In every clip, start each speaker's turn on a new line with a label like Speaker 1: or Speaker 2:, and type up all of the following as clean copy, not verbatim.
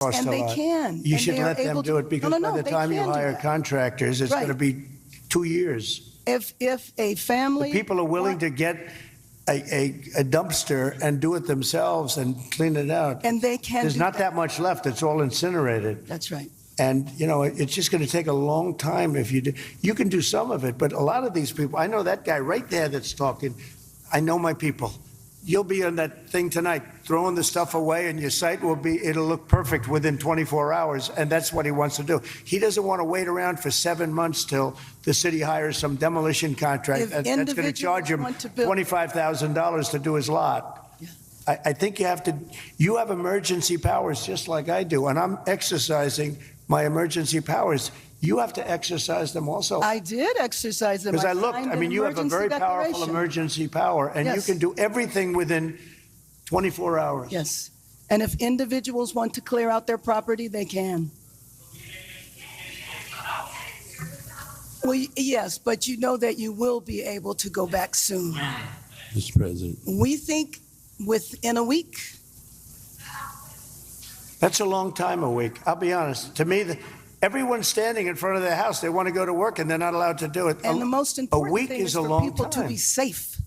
Speaker 1: And they can.
Speaker 2: You should let them do it, because by the time you hire contractors, it's going to be 2 years.
Speaker 1: If a family...
Speaker 2: The people are willing to get a dumpster and do it themselves and clean it out.
Speaker 1: And they can.
Speaker 2: There's not that much left. It's all incinerated.
Speaker 1: That's right.
Speaker 2: And, you know, it's just going to take a long time if you do. You can do some of it, but a lot of these people, I know that guy right there that's talking. I know my people. You'll be on that thing tonight, throwing the stuff away, and your site it'll look perfect within 24 hours. And that's what he wants to do. He doesn't want to wait around for 7 months till the city hires some demolition contract that's going to charge him $25,000 to do his lot. Yeah. I think you have emergency powers just like I do. And I'm exercising my emergency powers. You have to exercise them also.
Speaker 1: I did exercise them.
Speaker 2: Because I looked, I mean, you have a very powerful emergency power, and you can do everything within 24 hours.
Speaker 1: Yes. And if individuals want to clear out their property, they can. Well, yes, but you know that you will be able to go back soon.
Speaker 3: Mr. President.
Speaker 1: We think within a week.
Speaker 2: That's a long time, a week. I'll be honest. To me, everyone's standing in front of their house. They want to go to work, and they're not allowed to do it.
Speaker 1: And the most important thing is for people to be safe.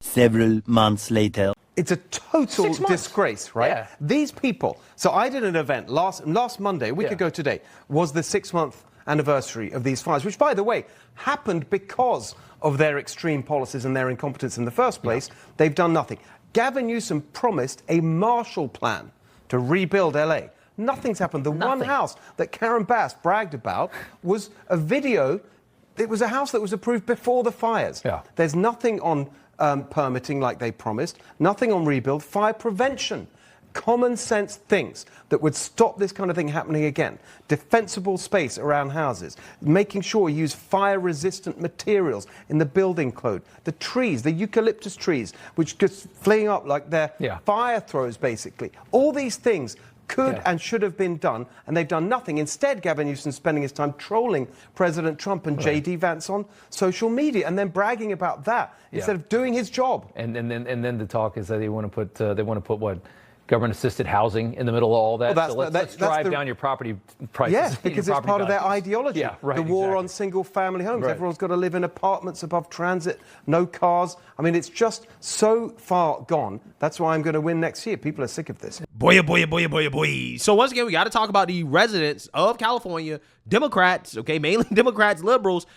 Speaker 4: Several months later.
Speaker 5: It's a total disgrace, right? Yeah. These people. So I did an event last Monday, a week ago today, was the 6-month anniversary of these fires, which, by the way, happened because of their extreme policies and their incompetence in the first place. Yeah. They've done nothing. Gavin Newsom promised a Marshall Plan to rebuild LA. Nothing's happened. The one house that Karen Bass bragged about was a video. It was a house that was approved before the fires. Yeah. There's nothing on permitting like they promised, nothing on rebuild, fire prevention, common sense things that would stop this kind of thing happening again. Defensible space around houses, making sure you use fire-resistant materials in the building code. The trees, the eucalyptus trees, which just fling up like they're fire throws, basically. All these things could and should have been done, and they've done nothing. Instead, Gavin Newsom's spending his time trolling President Trump and J.D. Vance on social media, and then bragging about that instead of doing his job.
Speaker 6: And then the talk is that they want to put what? Government-assisted housing in the middle of all that.
Speaker 5: Well,
Speaker 6: so let's drive down your property prices.
Speaker 5: Yes, because it's part of their ideology.
Speaker 6: Yeah, right,
Speaker 5: the war on single-family homes. Right. Everyone's got to live in apartments above transit, no cars. I mean, it's just so far gone. That's why I'm going to win next year. People are sick of this.
Speaker 7: Boy, boy, boy, boy, boy. So once again, we got to talk about the residents of California, Democrats, okay, mainly Democrats, liberals,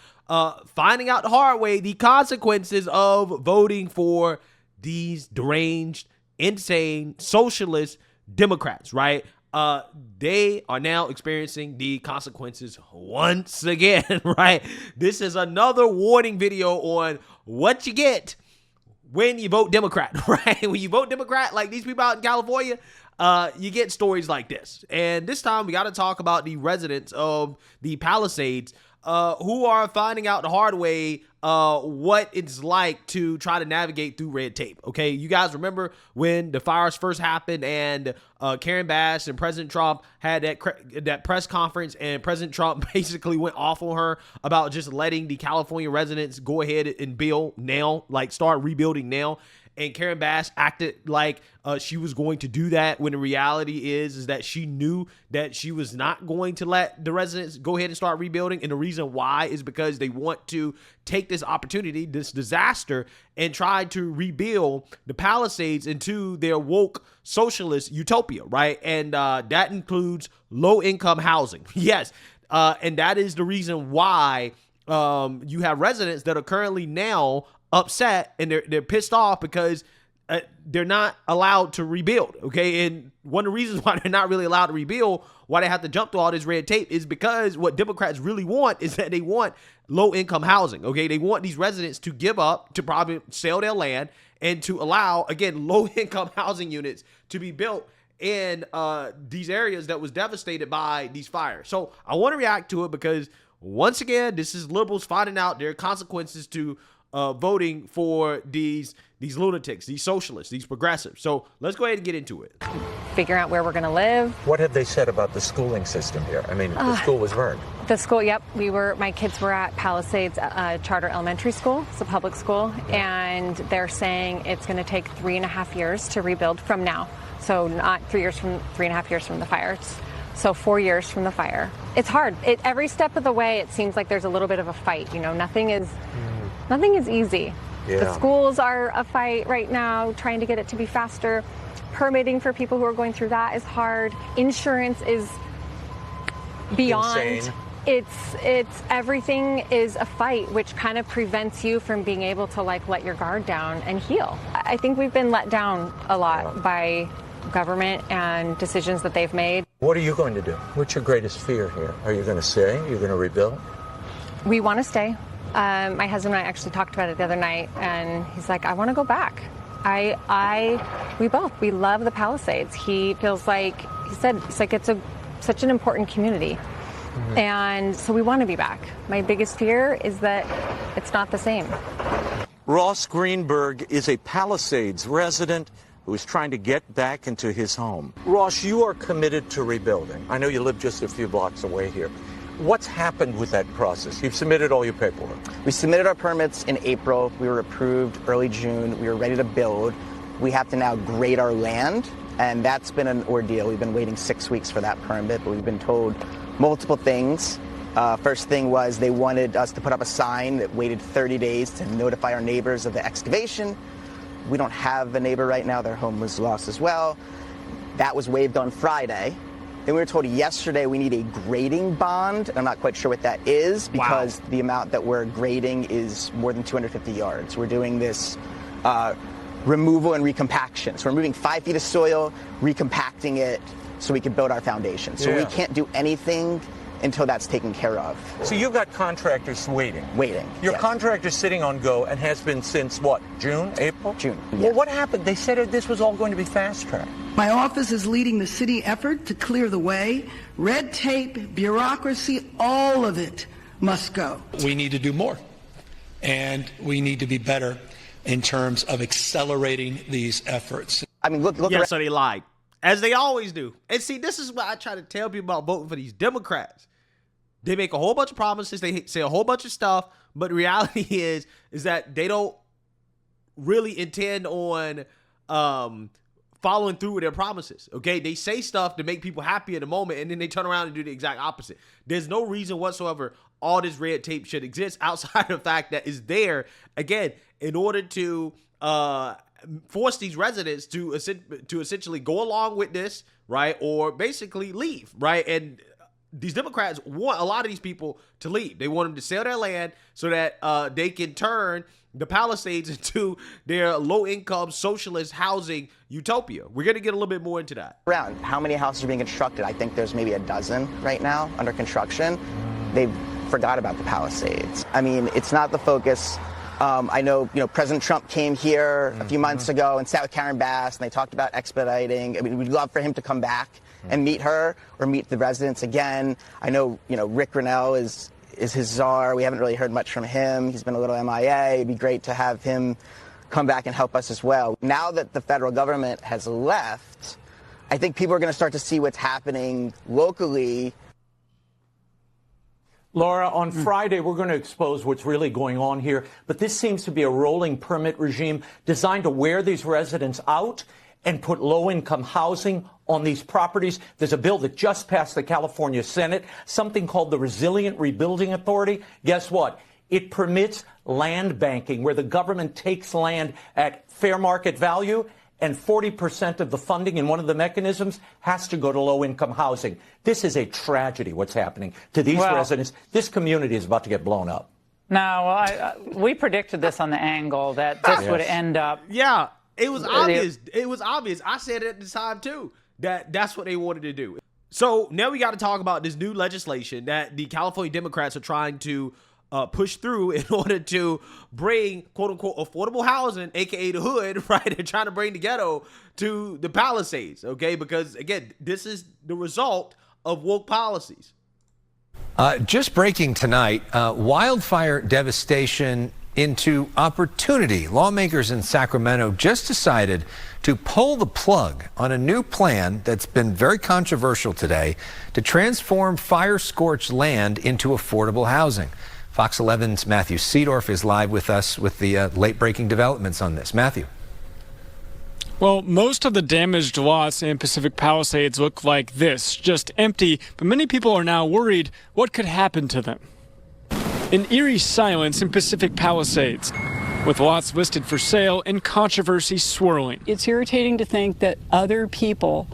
Speaker 7: finding out the hard way the consequences of voting for these deranged, insane socialist Democrats, right? They are now experiencing the consequences once again, right? This is another warning video on what you get when you vote Democrat, right? When you vote Democrat, like these people out in California, you get stories like this. And this time we got to talk about the residents of the Palisades who are finding out the hard way what it's like to try to navigate through red tape. Okay, you guys remember when the fires first happened and Karen Bass and President Trump had that press conference, and President Trump basically went off on her about just letting the California residents go ahead and build now, like start rebuilding now. And Karen Bass acted like she was going to do that, when the reality is that she knew that she was not going to let the residents go ahead and start rebuilding. And the reason why is because they want to take this opportunity, this disaster, and try to rebuild the Palisades into their woke socialist utopia, right? And that includes low-income housing. Yes, and that is the reason why you have residents that are currently now upset, and they're pissed off because they're not allowed to rebuild, okay? And one of the reasons why they're not really allowed to rebuild, why they have to jump through all this red tape, is because what Democrats really want is that they want low-income housing, okay? They want these residents to give up, to probably sell their land, and to allow, again, low-income housing units to be built in these areas that was devastated by these fires. So I want to react to it because, once again, this is liberals finding out there are consequences to voting for these lunatics, these socialists, these progressives. So let's go ahead and get into it.
Speaker 8: Figuring out where we're going to live.
Speaker 9: What have they said about the schooling system here? I mean, the school was burned.
Speaker 8: The school, yep. My kids were at Palisades Charter Elementary School. It's a public school. And they're saying it's going to take 3.5 years to rebuild from now. So not 3.5 years from the fires. So 4 years from the fire. It's hard. Every step of the way, it seems like there's a little bit of a fight. You know, nothing is easy.
Speaker 9: Yeah.
Speaker 8: The schools are a fight right now, trying to get it to be faster. Permitting for people who are going through that is hard. Insurance is beyond.
Speaker 9: Insane.
Speaker 8: It's everything is a fight, which kind of prevents you from being able to like let your guard down and heal. I think we've been let down a lot by government and decisions that they've made.
Speaker 9: What are you going to do? What's your greatest fear here? Are you going to stay? Are you going to rebuild?
Speaker 8: We want to stay. My husband and I actually talked about it the other night, and he's like, I want to go back. We love the Palisades. He feels like, he said, it's like it's such an important community. And so we want to be back. My biggest fear is that it's not the same.
Speaker 3: Ross Greenberg is a Palisades resident who is trying to get back into his home. Ross, you are committed to rebuilding. I know you live just a few blocks away here. What's happened with that process? You've submitted all your paperwork.
Speaker 10: We submitted our permits in April. We were approved early June. We were ready to build. We have to now grade our land, and that's been an ordeal. We've been waiting 6 weeks for that permit, but we've been told multiple things. First thing was they wanted us to put up a sign that waited 30 days to notify our neighbors of the excavation. We don't have a neighbor right now. Their home was lost as well. That was waived on Friday. Then we were told yesterday we need a grading bond. I'm not quite sure what that is because the amount that we're grading is more than 250 yards. We're doing this removal and recompaction. So we're removing 5 feet of soil, recompacting it so we can build our foundation. So we can't do anything until that's taken care of.
Speaker 3: So you've got contractors waiting. Your
Speaker 10: yes.
Speaker 3: contractor's sitting on go and has been since what, June, April?
Speaker 10: June,
Speaker 3: Well,
Speaker 10: yes.
Speaker 3: what happened? They said this was all going to be fast-tracked.
Speaker 11: My office is leading the city effort to clear the way. Red tape, bureaucracy, all of it must go.
Speaker 12: We need to do more, and we need to be better in terms of accelerating these efforts.
Speaker 10: I mean, look
Speaker 7: Yeah,
Speaker 10: around.
Speaker 7: so they lied, as they always do. And see, this is what I try to tell people about voting for these Democrats. They make a whole bunch of promises, they say a whole bunch of stuff, but the reality is that they don't really intend on following through with their promises. Okay, they say stuff to make people happy in the moment, and then they turn around and do the exact opposite. There's no reason whatsoever all this red tape should exist outside of the fact that it's there again in order to force these residents to essentially go along with this, right, or basically leave, right? And these Democrats want a lot of these people to leave. They want them to sell their land so that they can turn the Palisades into their low-income socialist housing utopia. We're going to get a little bit more into that.
Speaker 10: Around how many houses are being constructed? I think there's maybe a dozen right now under construction. They've forgot about the Palisades. I mean, it's not the focus. I know, President Trump came here a few months ago and sat with Karen Bass, and they talked about expediting. I mean, we'd love for him to come back and meet her or meet the residents again. I know, Rick Grinnell is his czar. We haven't really heard much from him. He's been a little MIA. It'd be great to have him come back and help us as well. Now that the federal government has left, I think people are going to start to see what's happening locally.
Speaker 3: Laura, on Friday, we're going to expose what's really going on here. But this seems to be a rolling permit regime designed to wear these residents out and put low-income housing on these properties. There's a bill that just passed the California Senate, something called the Resilient Rebuilding Authority. Guess what? It permits land banking, where the government takes land at fair market value, and 40% of the funding in one of the mechanisms has to go to low-income housing. This is a tragedy, what's happening to these residents. This community is about to get blown up.
Speaker 13: No, we predicted this on the angle that this would end up.
Speaker 7: Yeah, it was obvious. It was obvious. I said it at the time, too, that that's what they wanted to do. So now we got to talk about this new legislation that the California Democrats are trying to push through in order to bring, quote unquote, affordable housing, aka the hood, right? They're trying to bring the ghetto to the Palisades, okay? Because again, this is the result of woke policies.
Speaker 14: Just breaking tonight, wildfire devastation into opportunity. Lawmakers in Sacramento just decided to pull the plug on a new plan that's been very controversial today to transform fire-scorched land into affordable housing. Fox 11's Matthew Seedorf is live with us with the late-breaking developments on this. Matthew.
Speaker 15: Well, most of the damaged lots in Pacific Palisades look like this, just empty, but many people are now worried what could happen to them. An eerie silence in Pacific Palisades, with lots listed for sale and controversy swirling.
Speaker 16: It's irritating to think that other people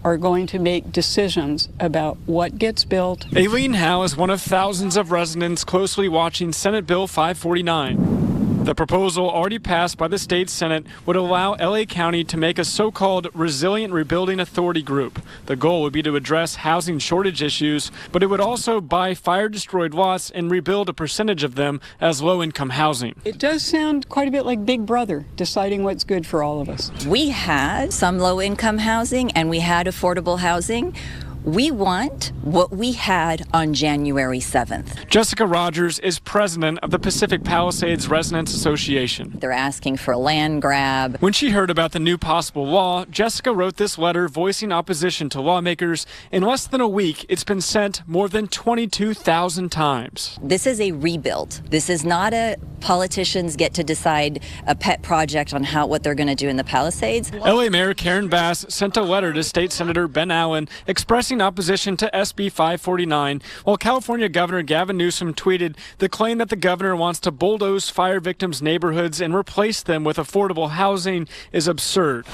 Speaker 16: are going to make decisions about what gets built.
Speaker 15: Aileen Howe is one of thousands of residents closely watching Senate Bill 549. The proposal, already passed by the state Senate, would allow LA County to make a so-called Resilient Rebuilding Authority group. The goal would be to address housing shortage issues, but it would also buy fire-destroyed lots and rebuild a percentage of them as low-income housing.
Speaker 16: It does sound quite a bit like Big Brother deciding what's good for all of us.
Speaker 17: We had some low-income housing and we had affordable housing. We want what we had on January 7th.
Speaker 15: Jessica Rogers is president of the Pacific Palisades Residents Association.
Speaker 17: They're asking for a land grab.
Speaker 15: When she heard about the new possible law, Jessica wrote this letter voicing opposition to lawmakers. In less than a week, it's been sent more than 22,000 times.
Speaker 17: This is a rebuild. This is not a politicians get to decide a pet project on what they're going to do in the Palisades.
Speaker 15: LA Mayor Karen Bass sent a letter to State Senator Ben Allen expressing opposition to SB 549, while California Governor Gavin Newsom tweeted the claim that the governor wants to bulldoze fire victims' neighborhoods and replace them with affordable housing is absurd.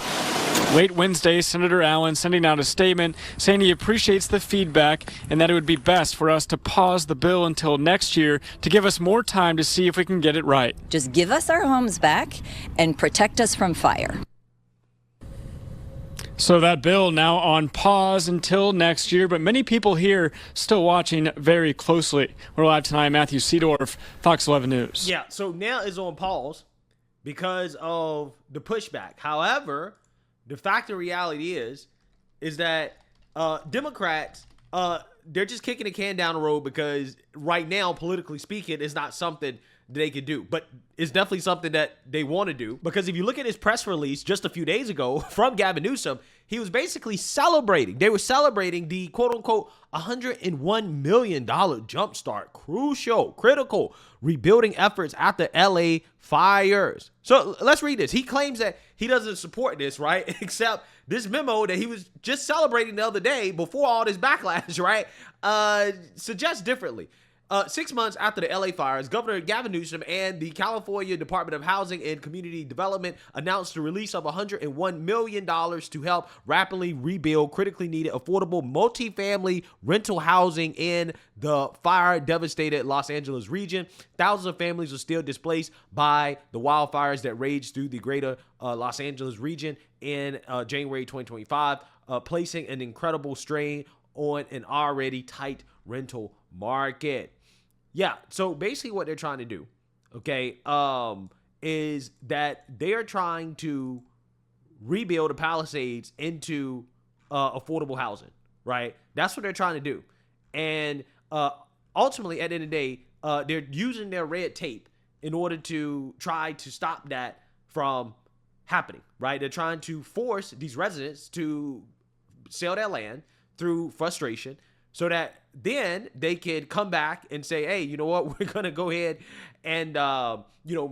Speaker 15: Late Wednesday, Senator Allen sending out a statement saying he appreciates the feedback and that it would be best for us to pause the bill until next year to give us more time to see if we can get it right.
Speaker 17: Just give us our homes back and protect us from fire.
Speaker 15: So that bill now on pause until next year, but many people here still watching very closely. We're live tonight, Matthew Seedorf, Fox 11 News.
Speaker 7: Yeah, so now it's on pause because of the pushback. However, the fact of reality is that Democrats, they're just kicking the can down the road because right now, politically speaking, it's not something they could do, but it's definitely something that they want to do, because if you look at his press release just a few days ago from Gavin Newsom, he was basically celebrating. They were celebrating the quote-unquote $101 million jumpstart, crucial, critical rebuilding efforts after LA fires. So let's read this. He claims that he doesn't support this, right? Except this memo that he was just celebrating the other day before all this backlash, right? Suggests differently. 6 months after the LA fires, Governor Gavin Newsom and the California Department of Housing and Community Development announced the release of $101 million to help rapidly rebuild critically needed affordable multifamily rental housing in the fire-devastated Los Angeles region. Thousands of families are still displaced by the wildfires that raged through the greater Los Angeles region in January 2025, placing an incredible strain on an already tight rental market. Yeah, so basically what they're trying to do, okay, is that they are trying to rebuild the Palisades into affordable housing, right? That's what they're trying to do. And ultimately, at the end of the day, they're using their red tape in order to try to stop that from happening, right? They're trying to force these residents to sell their land through frustration, so that then they could come back and say, hey, you know what, we're going to go ahead and,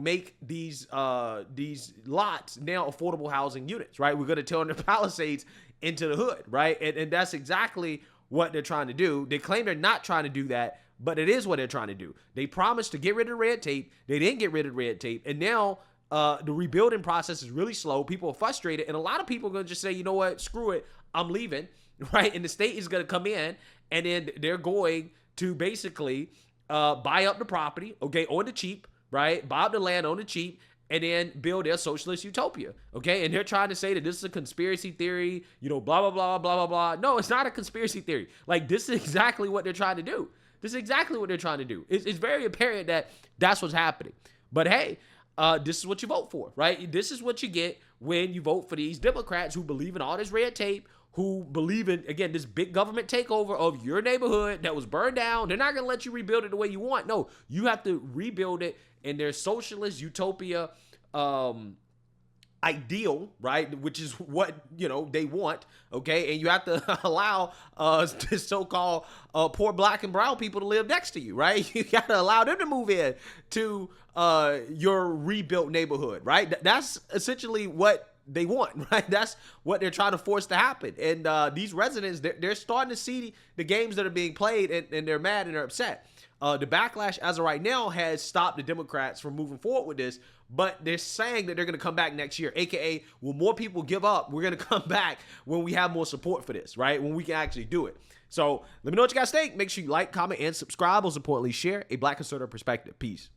Speaker 7: make these lots now affordable housing units, right? We're going to turn the Palisades into the hood, right? And that's exactly what they're trying to do. They claim they're not trying to do that, but it is what they're trying to do. They promised to get rid of the red tape. They didn't get rid of red tape. And now the rebuilding process is really slow. People are frustrated. And a lot of people are going to just say, you know what, screw it, I'm leaving, right? And the state is going to come in, and then they're going to basically buy up the property, okay, on the cheap, right? Buy up the land on the cheap, and then build their socialist utopia, okay? And they're trying to say that this is a conspiracy theory, blah, blah, blah, blah, blah, blah. No, it's not a conspiracy theory. Like, this is exactly what they're trying to do. This is exactly what they're trying to do. It's very apparent that that's what's happening. But hey, this is what you vote for, right? This is what you get when you vote for these Democrats who believe in all this red tape, who believe in, again, this big government takeover of your neighborhood that was burned down. They're not going to let you rebuild it the way you want. No, you have to rebuild it in their socialist utopia ideal, right? Which is what, they want, okay? And you have to allow this so-called poor black and brown people to live next to you, right? You got to allow them to move in to your rebuilt neighborhood, right? That's essentially what they want, right? That's what they're trying to force to happen. And these residents, they're starting to see the games that are being played, and they're mad and they're upset. The backlash as of right now has stopped the Democrats from moving forward with this, but they're saying that they're going to come back next year, aka will more people give up, we're going to come back when we have more support for this, right? When we can actually do it. So let me know what you guys think. Make sure you like, comment, and subscribe. Most importantly, share a Black conservative perspective. Peace.